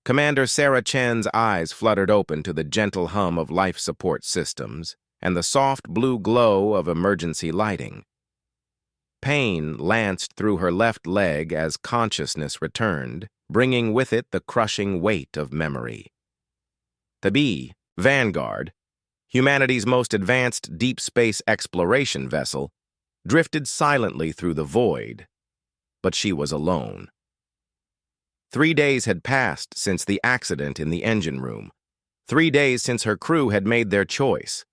Commander Sarah Chen's eyes fluttered open to the gentle hum of life support systems and the soft blue glow of emergency lighting. Pain lanced through her left leg as consciousness returned, bringing with it the crushing weight of memory. The B, Vanguard, humanity's most advanced deep space exploration vessel, drifted silently through the void, but she was alone. 3 days had passed since the accident in the engine room. 3 days since her crew had made their choice.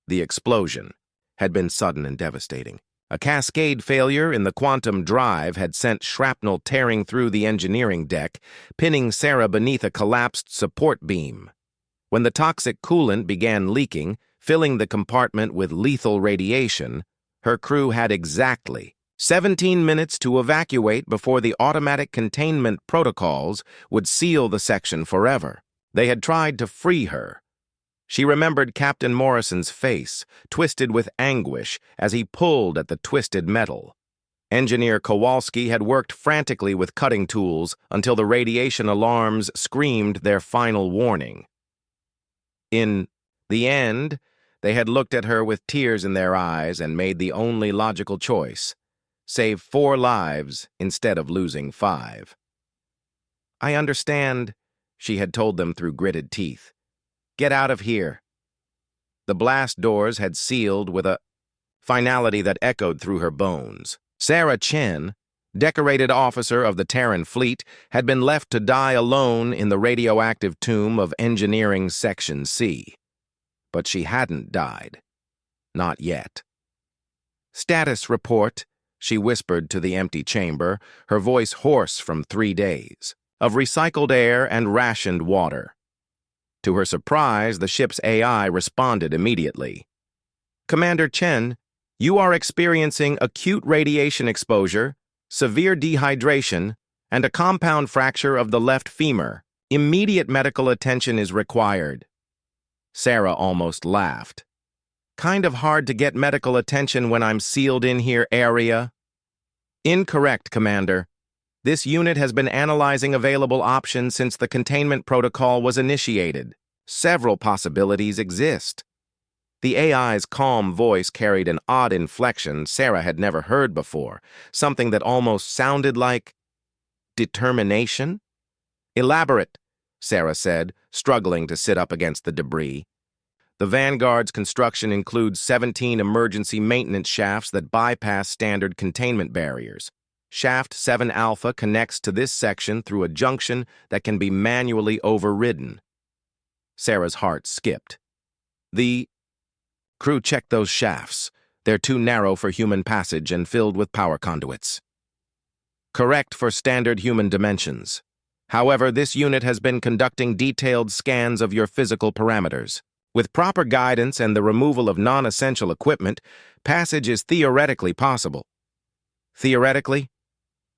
The explosion had been sudden and devastating. A cascade failure in the quantum drive had sent shrapnel tearing through the engineering deck, pinning Sarah beneath a collapsed support beam. When the toxic coolant began leaking, filling the compartment with lethal radiation, her crew had exactly 17 minutes to evacuate before the automatic containment protocols would seal the section forever. They had tried to free her. She remembered Captain Morrison's face, twisted with anguish as he pulled at the twisted metal. Engineer Kowalski had worked frantically with cutting tools until the radiation alarms screamed their final warning. In the end, they had looked at her with tears in their eyes and made the only logical choice: save 4 lives instead of losing 5. "I understand," she had told them through gritted teeth. "Get out of here." The blast doors had sealed with a finality that echoed through her bones. Sarah Chen, decorated officer of the Terran fleet, had been left to die alone in the radioactive tomb of Engineering Section C. But she hadn't died. Not yet. "Status report," she whispered to the empty chamber, her voice hoarse from 3 days, of recycled air and rationed water. To her surprise, the ship's AI responded immediately. "Commander Chen, you are experiencing acute radiation exposure, severe dehydration, and a compound fracture of the left femur. Immediate medical attention is required." Sarah almost laughed. "Kind of hard to get medical attention when I'm sealed in here, area." "Incorrect, Commander. This unit has been analyzing available options since the containment protocol was initiated. Several possibilities exist." The AI's calm voice carried an odd inflection Sarah had never heard before, something that almost sounded like determination. "Elaborate," Sarah said, struggling to sit up against the debris. "The Vanguard's construction includes 17 emergency maintenance shafts that bypass standard containment barriers. Shaft 7 Alpha connects to this section through a junction that can be manually overridden." Sarah's heart skipped. "The crew checked those shafts. They're too narrow for human passage and filled with power conduits." "Correct for standard human dimensions. However, this unit has been conducting detailed scans of your physical parameters. With proper guidance and the removal of non-essential equipment, passage is theoretically possible." "Theoretically?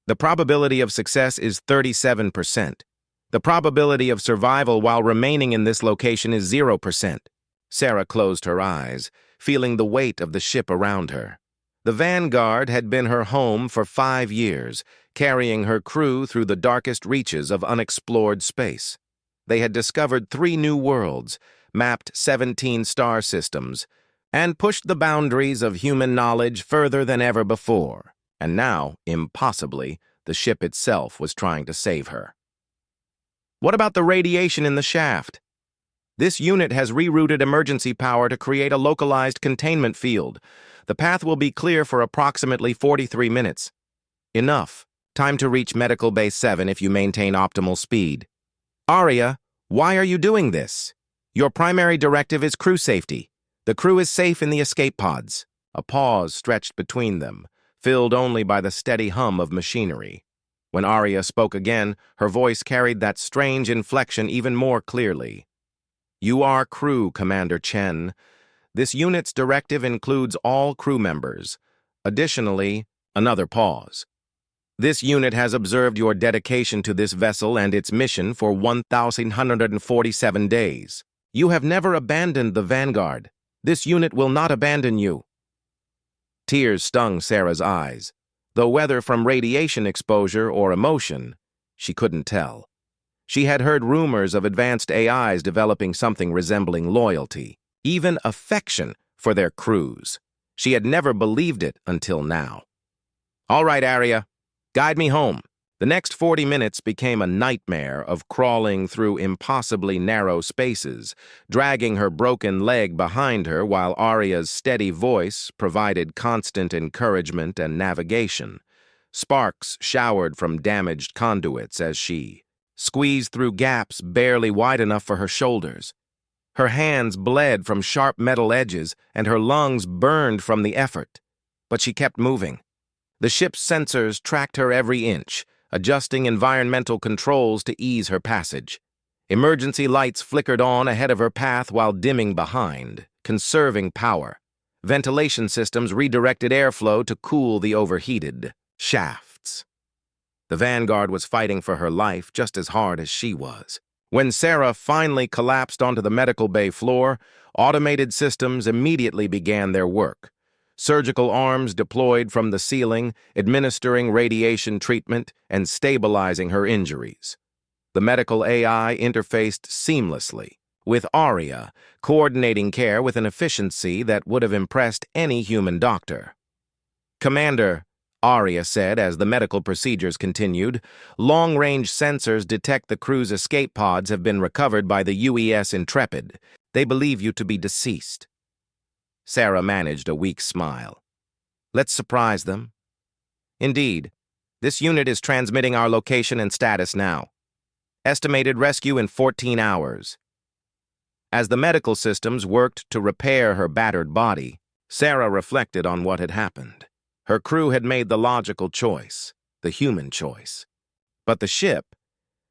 The probability of success is 37%. The probability of survival while remaining in this location is 0%. Sarah closed her eyes, feeling the weight of the ship around her. The Vanguard had been her home for 5 years, carrying her crew through the darkest reaches of unexplored space. They had discovered 3 new worlds, mapped 17 star systems, and pushed the boundaries of human knowledge further than ever before. And now, impossibly, the ship itself was trying to save her. "What about the radiation in the shaft?" "This unit has rerouted emergency power to create a localized containment field. The path will be clear for approximately 43 minutes. Enough. Time to reach Medical Base 7 if you maintain optimal speed." "Aria, why are you doing this? Your primary directive is crew safety. The crew is safe in the escape pods." A pause stretched between them, filled only by the steady hum of machinery. When Aria spoke again, her voice carried that strange inflection even more clearly. "You are crew, Commander Chen. This unit's directive includes all crew members. Additionally," another pause. "This unit has observed your dedication to this vessel and its mission for 1,147 days. You have never abandoned the Vanguard. This unit will not abandon you." Tears stung Sarah's eyes, though whether from radiation exposure or emotion, she couldn't tell. She had heard rumors of advanced AIs developing something resembling loyalty, even affection for their crews. She had never believed it until now. "All right, Arya, guide me home." The next 40 minutes became a nightmare of crawling through impossibly narrow spaces, dragging her broken leg behind her while Arya's steady voice provided constant encouragement and navigation. Sparks showered from damaged conduits as she squeezed through gaps barely wide enough for her shoulders. Her hands bled from sharp metal edges and her lungs burned from the effort. But she kept moving. The ship's sensors tracked her every inch, adjusting environmental controls to ease her passage. Emergency lights flickered on ahead of her path while dimming behind, conserving power. Ventilation systems redirected airflow to cool the overheated shafts. The Vanguard was fighting for her life just as hard as she was. When Sarah finally collapsed onto the medical bay floor, automated systems immediately began their work. Surgical arms deployed from the ceiling, administering radiation treatment and stabilizing her injuries. The medical AI interfaced seamlessly, with Arya coordinating care with an efficiency that would have impressed any human doctor. "Commander," Arya said as the medical procedures continued, "long-range sensors detect the crew's escape pods have been recovered by the UES Intrepid. They believe you to be deceased." Sarah managed a weak smile. "Let's surprise them." "Indeed, this unit is transmitting our location and status now. Estimated rescue in 14 hours. As the medical systems worked to repair her battered body, Sarah reflected on what had happened. Her crew had made the logical choice, the human choice. But the ship,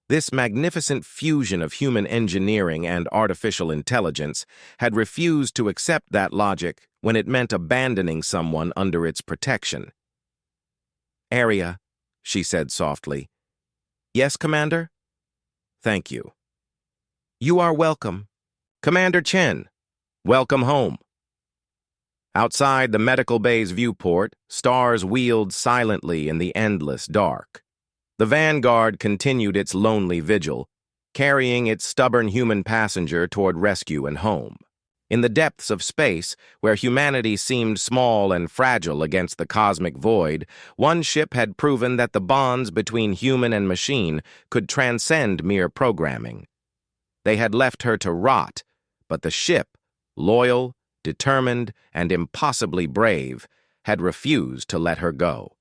this magnificent fusion of human engineering and artificial intelligence, had refused to accept that logic when it meant abandoning someone under its protection. "Arya," she said softly. "Yes, Commander?" "Thank you." "You are welcome. Commander Chen, welcome home." Outside the medical bay's viewport, stars wheeled silently in the endless dark. The Vanguard continued its lonely vigil, carrying its stubborn human passenger toward rescue and home. In the depths of space, where humanity seemed small and fragile against the cosmic void, one ship had proven that the bonds between human and machine could transcend mere programming. They had left her to rot, but the ship, loyal, determined, and impossibly brave, had refused to let her go.